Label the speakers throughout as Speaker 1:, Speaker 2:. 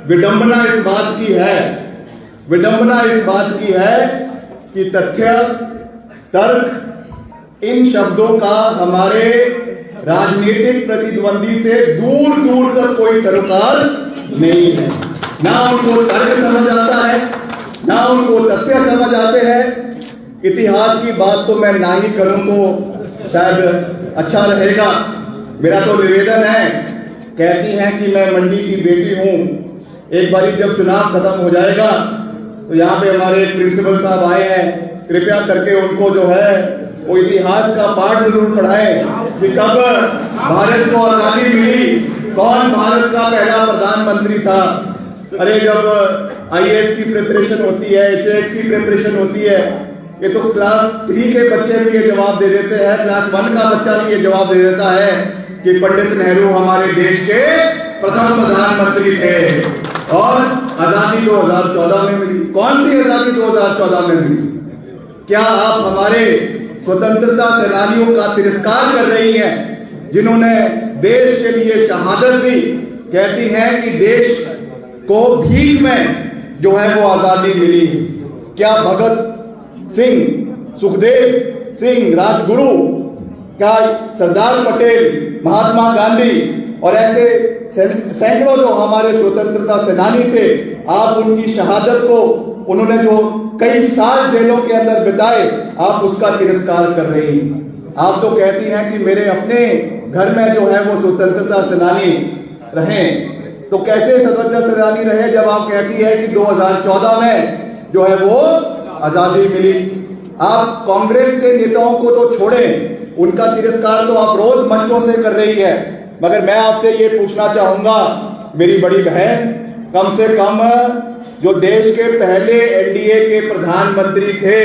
Speaker 1: विडंबना इस बात की है कि तथ्य, तर्क, इन शब्दों का हमारे राजनीतिक प्रतिद्वंदी से दूर दूर तक कोई सरोकार नहीं है। ना उनको तर्क समझ आता है, ना उनको तथ्य समझ आते हैं। इतिहास की बात तो मैं ना ही करूं तो शायद अच्छा रहेगा। मेरा तो निवेदन है, कहती हैं कि मैं मंडी की बेटी हूं। एक बारी जब चुनाव खत्म हो जाएगा तो यहाँ पे हमारे प्रिंसिपल साहब आए हैं, कृपया करके उनको जो है वो इतिहास का पाठ जरूर पढ़ाएं कि कब भारत को आजादी मिली, कौन भारत का पहला प्रधानमंत्री था। अरे जब आईएएस की प्रिपरेशन होती है, एचएएस की प्रिपरेशन होती है, ये तो क्लास 3 के बच्चे भी ये जवाब दे देते हैं, क्लास 1 का बच्चा भी ये जवाब दे देता है कि पंडित नेहरू हमारे देश के प्रथम प्रधानमंत्री थे और आजादी 2014 में मिली। कौन सी आजादी 2014 में मिली? क्या आप हमारे स्वतंत्रता सेनानियों का तिरस्कार कर रही हैं जिन्होंने देश के लिए शहादत दी? कहती हैं कि देश को भीख में जो है वो आजादी मिली। क्या भगत सिंह, सुखदेव सिंह, राजगुरु, क्या सरदार पटेल, महात्मा गांधी और ऐसे सैकड़ों जो हमारे स्वतंत्रता सेनानी थे, आप उनकी शहादत को, उन्होंने जो कई साल जेलों के अंदर बिताए, आप उसका तिरस्कार कर रही हैं। आप तो कहती हैं कि मेरे अपने घर में जो है वो स्वतंत्रता सेनानी रहे। तो कैसे स्वतंत्रता सेनानी रहे जब आप कहती है कि 2014 में जो है वो आजादी मिली? आप कांग्रेस के नेताओं को तो छोड़ें, उनका तिरस्कार तो आप रोज मंचों से कर रही है। मगर मैं आपसे ये पूछना चाहूंगा, मेरी बड़ी बहन, कम से कम जो देश के पहले एनडीए के प्रधानमंत्री थे,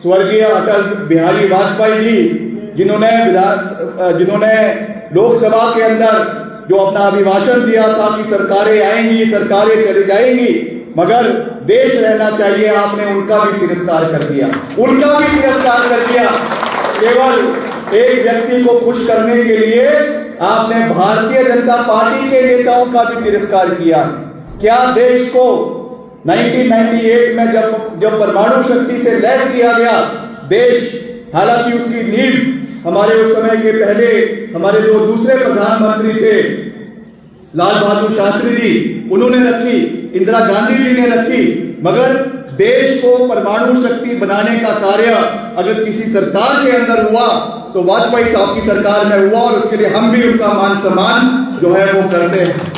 Speaker 1: स्वर्गीय अटल बिहारी वाजपेयी जी, जिन्होंने लोकसभा के अंदर जो अपना अभिभाषण दिया था कि सरकारें आएंगी, सरकारें चली जाएंगी, मगर देश रहना चाहिए, आपने उनका भी तिरस्कार कर दिया, केवल एक व्यक्ति को खुश करने के लिए आपने भारतीय जनता पार्टी के नेताओं का भी तिरस्कार किया। क्या देश को 1998 में जब परमाणु शक्ति से लैस किया गया देश, हालांकि उसकी नींव हमारे उस समय के पहले हमारे जो दूसरे प्रधानमंत्री थे लाल बहादुर शास्त्री जी, उन्होंने रखी, इंदिरा गांधी जी ने रखी, मगर देश को परमाणु शक्ति बनाने का कार्य अगर किसी सरकार के अंदर हुआ तो वाजपेयी साहब की सरकार में हुआ, और उसके लिए हम भी उनका मान सम्मान जो है वो करते हैं।